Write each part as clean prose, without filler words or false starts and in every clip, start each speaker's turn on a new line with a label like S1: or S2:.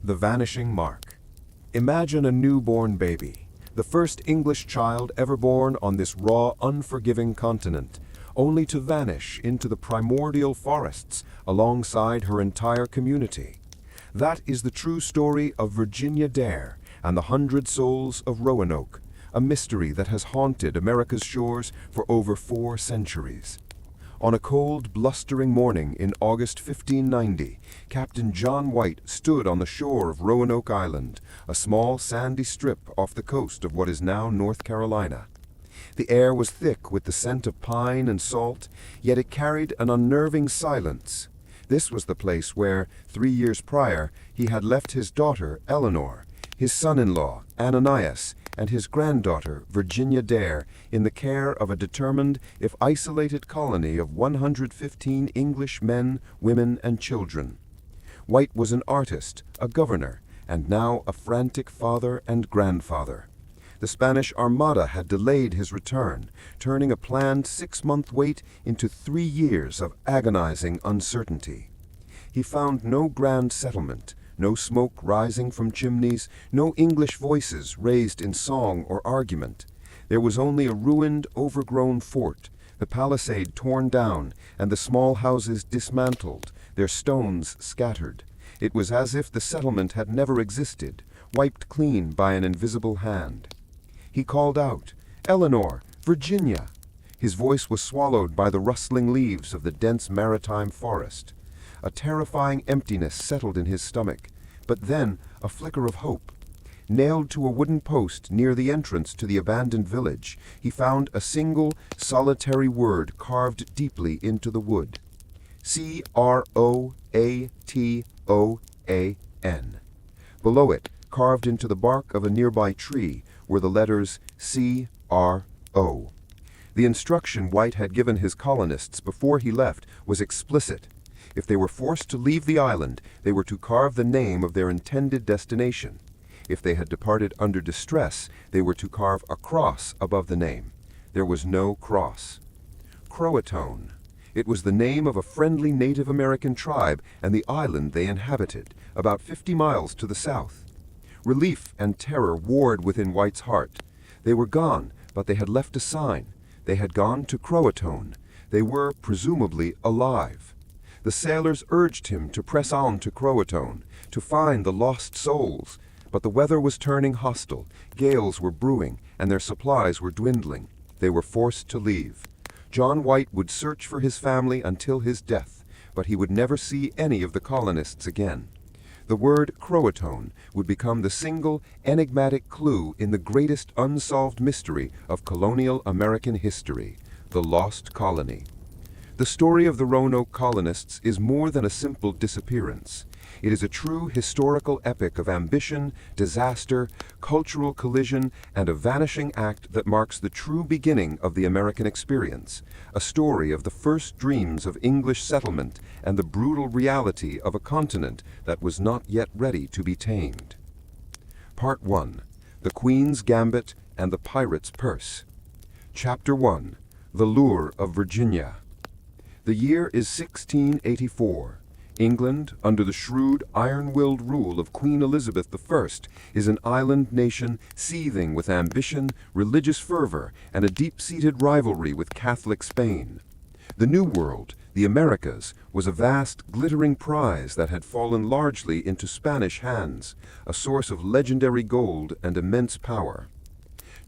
S1: The vanishing mark. Imagine a newborn baby, the first English child ever born on this raw, unforgiving continent, only to vanish into the primordial forests alongside her entire community. That is the true story of Virginia Dare and the 100 Souls of Roanoke, a mystery that has haunted America's shores for over 4 centuries. On a cold, blustering morning in August 1590, Captain John White stood on the shore of Roanoke Island, a small sandy strip off the coast of what is now North Carolina. The air was thick with the scent of pine and salt, yet it carried an unnerving silence. This was the place where, 3 years prior, he had left his daughter, Eleanor, his son-in-law, Ananias, and his granddaughter, Virginia Dare, in the care of a determined, if isolated colony of 115 English men, women, and children. White was an artist, a governor, and now a frantic father and grandfather. The Spanish Armada had delayed his return, turning a planned 6-month wait into 3 years of agonizing uncertainty. He found no grand settlement, no smoke rising from chimneys, no English voices raised in song or argument. There was only a ruined, overgrown fort, the palisade torn down, and the small houses dismantled, their stones scattered. It was as if the settlement had never existed, wiped clean by an invisible hand. He called out, "Eleanor, Virginia!" His voice was swallowed by the rustling leaves of the dense maritime forest. A terrifying emptiness settled in his stomach, but then a flicker of hope. Nailed to a wooden post near the entrance to the abandoned village, he found a single, solitary word carved deeply into the wood. Croatoan. Below it, carved into the bark of a nearby tree, were the letters C-R-O. The instruction White had given his colonists before he left was explicit. If they were forced to leave the island, they were to carve the name of their intended destination. If they had departed under distress, they were to carve a cross above the name. There was no cross. Croatoan. It was the name of a friendly Native American tribe and the island they inhabited, about 50 miles to the south. Relief and terror warred within White's heart. They were gone, but they had left a sign. They had gone to Croatoan. They were, presumably, alive. The sailors urged him to press on to Croatoan, to find the lost souls, but the weather was turning hostile, gales were brewing, and their supplies were dwindling. They were forced to leave. John White would search for his family until his death, but he would never see any of the colonists again. The word Croatoan would become the single, enigmatic clue in the greatest unsolved mystery of colonial American history, the lost colony. The story of the Roanoke colonists is more than a simple disappearance. It is a true historical epic of ambition, disaster, cultural collision, and a vanishing act that marks the true beginning of the American experience, a story of the first dreams of English settlement and the brutal reality of a continent that was not yet ready to be tamed. Part 1. The Queen's Gambit and the Pirate's Purse. Chapter 1. The Lure of Virginia. The year is 1684. England, under the shrewd, iron-willed rule of Queen Elizabeth I, is an island nation seething with ambition, religious fervor, and a deep-seated rivalry with Catholic Spain. The New World, the Americas, was a vast, glittering prize that had fallen largely into Spanish hands, a source of legendary gold and immense power.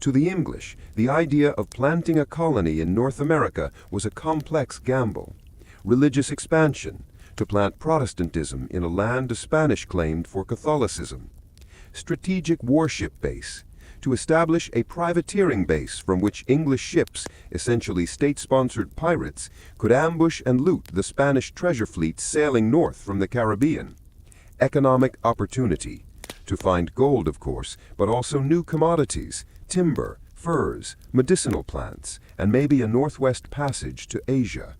S1: To the English, the idea of planting a colony in North America was a complex gamble. Religious expansion, to plant Protestantism in a land the Spanish claimed for Catholicism. Strategic warship base, to establish a privateering base from which English ships, essentially state-sponsored pirates, could ambush and loot the Spanish treasure fleet sailing north from the Caribbean. Economic opportunity, to find gold, of course, but also new commodities, timber, furs, medicinal plants, and maybe a northwest passage to Asia.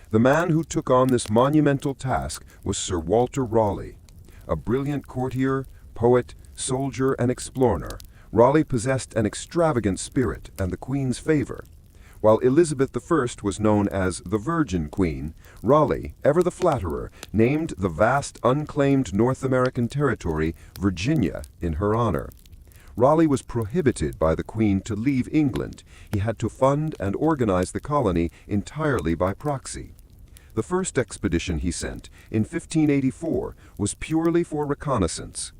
S1: The man who took on this monumental task was Sir Walter Raleigh. A brilliant courtier, poet, soldier, and explorer, Raleigh possessed an extravagant spirit and the Queen's favor. While Elizabeth I was known as the Virgin Queen, Raleigh, ever the flatterer, named the vast unclaimed North American territory Virginia in her honor. Raleigh was prohibited by the Queen to leave England. He had to fund and organize the colony entirely by proxy. The first expedition he sent, in 1584, was purely for reconnaissance.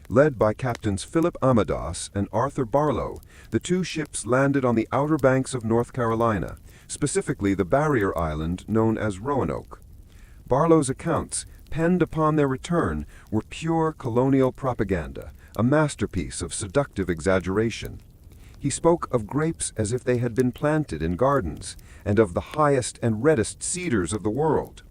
S1: Led by Captains Philip Amadas and Arthur Barlow, the two ships landed on the outer banks of North Carolina, specifically the barrier island known as Roanoke. Barlow's accounts, penned upon their return, were pure colonial propaganda, a masterpiece of seductive exaggeration. He spoke of grapes as if they had been planted in gardens, and of the highest and reddest cedars of the world.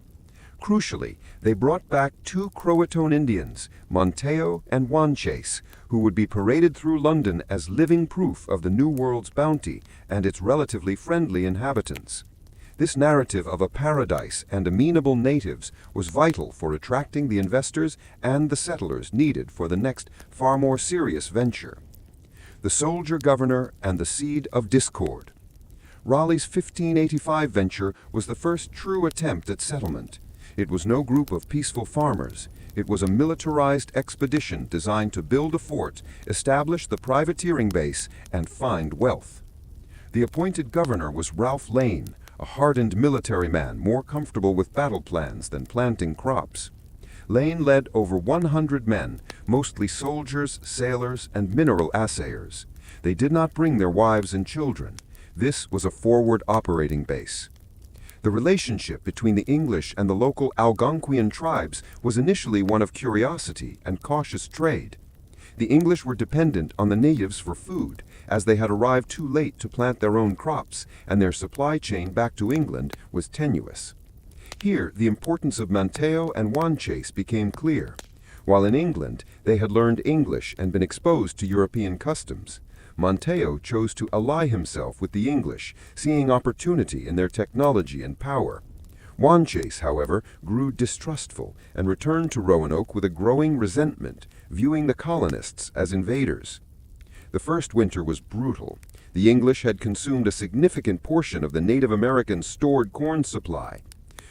S1: Crucially, they brought back two Croatoan Indians, Montejo and Wanchase, who would be paraded through London as living proof of the New World's bounty and its relatively friendly inhabitants. This narrative of a paradise and amenable natives was vital for attracting the investors and the settlers needed for the next, far more serious venture. The Soldier Governor and the Seed of Discord. Raleigh's 1585 venture was the first true attempt at settlement. It was no group of peaceful farmers. It was a militarized expedition designed to build a fort, establish the privateering base, and find wealth. The appointed governor was Ralph Lane, a hardened military man more comfortable with battle plans than planting crops. Lane led over 100 men, mostly soldiers, sailors, and mineral assayers. They did not bring their wives and children. This was a forward operating base. The relationship between the English and the local Algonquian tribes was initially one of curiosity and cautious trade. The English were dependent on the natives for food, as they had arrived too late to plant their own crops, and their supply chain back to England was tenuous. Here, the importance of Montejo and Wanchase became clear. While in England, they had learned English and been exposed to European customs. Montejo chose to ally himself with the English, seeing opportunity in their technology and power. Wanchase, however, grew distrustful and returned to Roanoke with a growing resentment, viewing the colonists as invaders. The first winter was brutal. The English had consumed a significant portion of the Native American stored corn supply.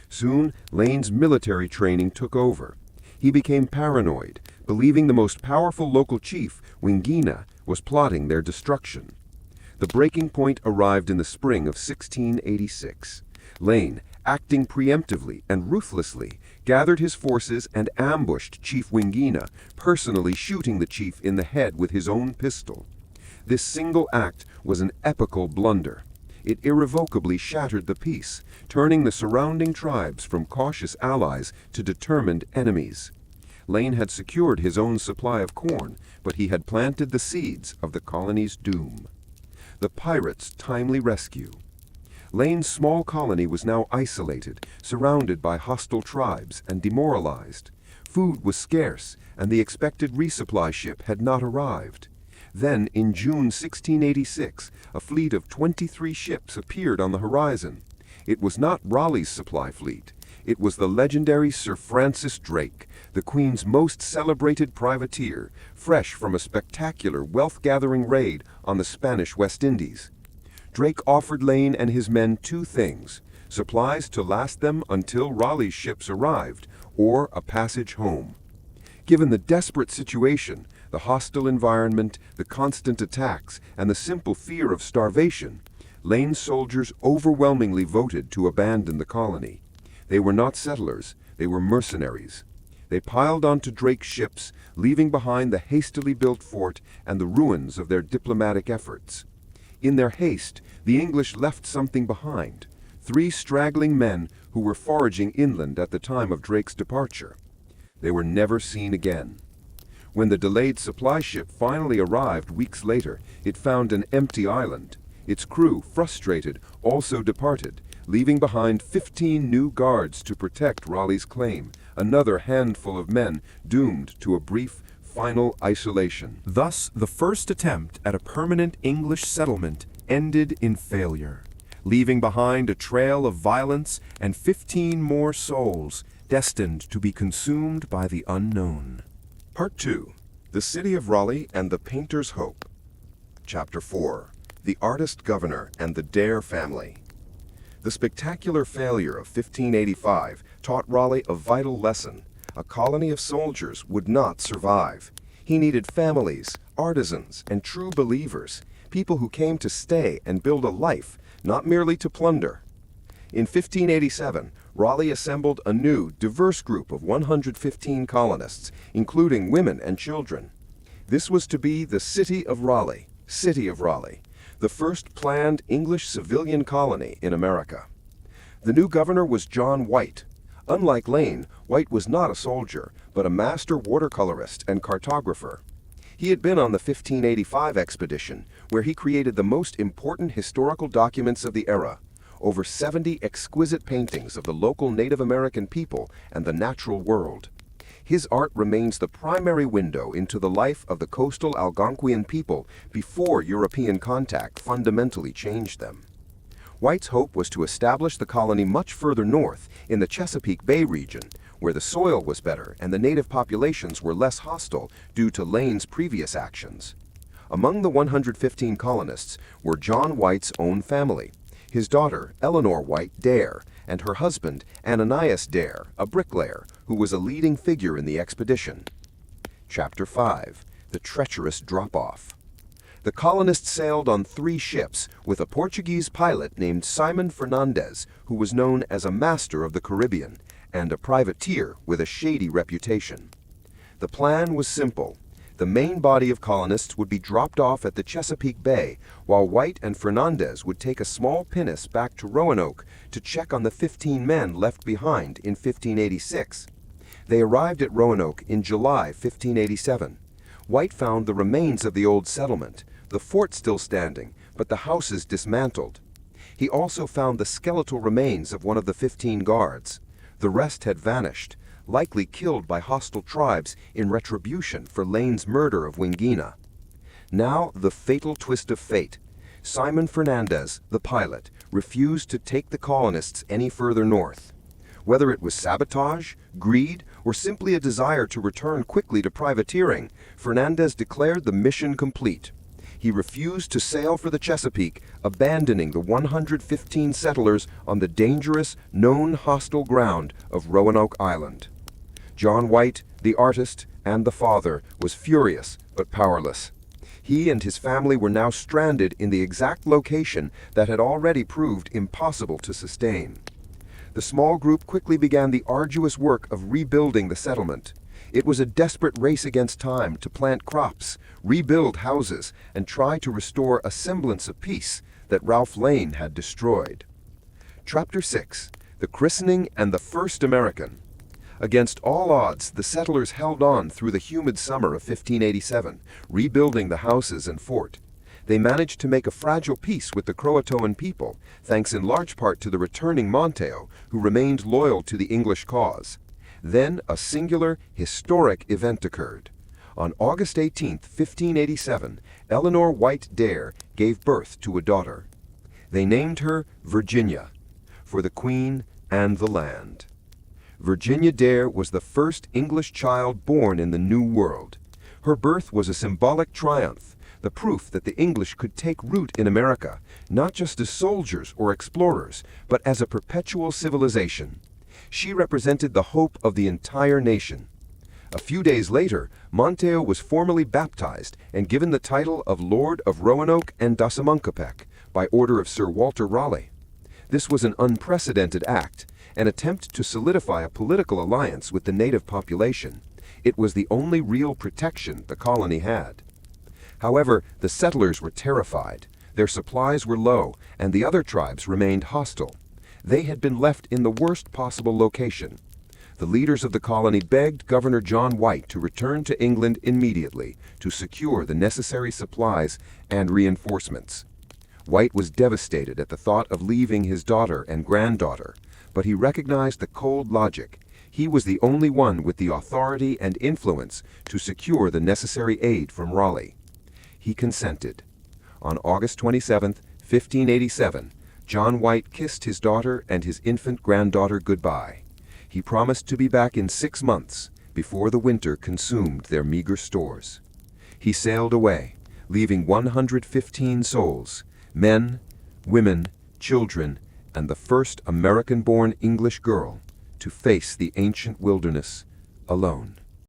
S1: Soon, Lane's military training took over. He became paranoid, believing the most powerful local chief, Wingina, was plotting their destruction. The breaking point arrived in the spring of 1686. Lane, acting preemptively and ruthlessly, gathered his forces and ambushed Chief Wingina, personally shooting the chief in the head with his own pistol. This single act was an epical blunder. It irrevocably shattered the peace, turning the surrounding tribes from cautious allies to determined enemies. Lane had secured his own supply of corn, but he had planted the seeds of the colony's doom. The pirates' timely rescue. Lane's small colony was now isolated, surrounded by hostile tribes, and demoralized. Food was scarce, and the expected resupply ship had not arrived. Then, in June 1686, a fleet of 23 ships appeared on the horizon. It was not Raleigh's supply fleet. It was the legendary Sir Francis Drake, the Queen's most celebrated privateer, fresh from a spectacular wealth-gathering raid on the Spanish West Indies. Drake offered Lane and his men two things: supplies to last them until Raleigh's ships arrived, or a passage home. Given the desperate situation, the hostile environment, the constant attacks, and the simple fear of starvation, Lane's soldiers overwhelmingly voted to abandon the colony. They were not settlers, they were mercenaries. They piled onto Drake's ships, leaving behind the hastily built fort and the ruins of their diplomatic efforts. In their haste, the English left something behind: 3 straggling men who were foraging inland at the time of Drake's departure. They were never seen again. When the delayed supply ship finally arrived weeks later, it found an empty island. Its crew, frustrated, also departed, leaving behind 15 new guards to protect Raleigh's claim, another handful of men doomed to a brief, final isolation. Thus, the first attempt at a permanent English settlement ended in failure, leaving behind a trail of violence and 15 more souls destined to be consumed by the unknown. Part 2. The City of Raleigh and the Painter's Hope. Chapter 4. The Artist Governor and the Dare Family. The spectacular failure of 1585 taught Raleigh a vital lesson. A colony of soldiers would not survive. He needed families, artisans, and true believers, people who came to stay and build a life, not merely to plunder. In 1587, Raleigh assembled a new, diverse group of 115 colonists, including women and children. This was to be the City of Raleigh, the first planned English civilian colony in America. The new governor was John White. Unlike Lane, White was not a soldier, but a master watercolorist and cartographer. He had been on the 1585 expedition, where he created the most important historical documents of the era, over 70 exquisite paintings of the local Native American people and the natural world. His art remains the primary window into the life of the coastal Algonquian people before European contact fundamentally changed them. White's hope was to establish the colony much further north in the Chesapeake Bay region, where the soil was better and the native populations were less hostile due to Lane's previous actions. Among the 115 colonists were John White's own family, his daughter Eleanor White Dare, and her husband Ananias Dare, a bricklayer, who was a leading figure in the expedition. Chapter 5. The Treacherous Drop-Off. The colonists sailed on 3 ships with a Portuguese pilot named Simon Fernandez, who was known as a master of the Caribbean, and a privateer with a shady reputation. The plan was simple. The main body of colonists would be dropped off at the Chesapeake Bay, while White and Fernandez would take a small pinnace back to Roanoke to check on the 15 men left behind in 1586. They arrived at Roanoke in July 1587. White found the remains of the old settlement, the fort still standing, but the houses dismantled. He also found the skeletal remains of one of the 15 guards. The rest had vanished, likely killed by hostile tribes in retribution for Lane's murder of Wingina. Now the fatal twist of fate. Simon Fernandez, the pilot, refused to take the colonists any further north. Whether it was sabotage, greed, or simply a desire to return quickly to privateering, Fernandez declared the mission complete. He refused to sail for the Chesapeake, abandoning the 115 settlers on the dangerous, known hostile ground of Roanoke Island. John White, the artist, and the father, was furious but powerless. He and his family were now stranded in the exact location that had already proved impossible to sustain. The small group quickly began the arduous work of rebuilding the settlement. It was a desperate race against time to plant crops, rebuild houses, and try to restore a semblance of peace that Ralph Lane had destroyed. Chapter 6. The Christening and the First American. Against all odds, the settlers held on through the humid summer of 1587, rebuilding the houses and fort. They managed to make a fragile peace with the Croatoan people, thanks in large part to the returning Monteo, who remained loyal to the English cause. Then a singular, historic event occurred. On August 18, 1587, Eleanor White Dare gave birth to a daughter. They named her Virginia, for the Queen and the land. Virginia Dare was the first English child born in the New World. Her birth was a symbolic triumph, the proof that the English could take root in America, not just as soldiers or explorers, but as a perpetual civilization. She represented the hope of the entire nation. A few days later, Monteo was formally baptized and given the title of Lord of Roanoke and Dassamunkapec by order of Sir Walter Raleigh. This was an unprecedented act, an attempt to solidify a political alliance with the native population. It was the only real protection the colony had. However, the settlers were terrified. Their supplies were low, and the other tribes remained hostile. They had been left in the worst possible location. The leaders of the colony begged Governor John White to return to England immediately to secure the necessary supplies and reinforcements. White was devastated at the thought of leaving his daughter and granddaughter, but he recognized the cold logic. He was the only one with the authority and influence to secure the necessary aid from Raleigh. He consented. On August 27, 1587, John White kissed his daughter and his infant granddaughter goodbye. He promised to be back in 6 months, before the winter consumed their meager stores. He sailed away, leaving 115 souls, Men, women, children, and the first American-born English girl to face the ancient wilderness alone.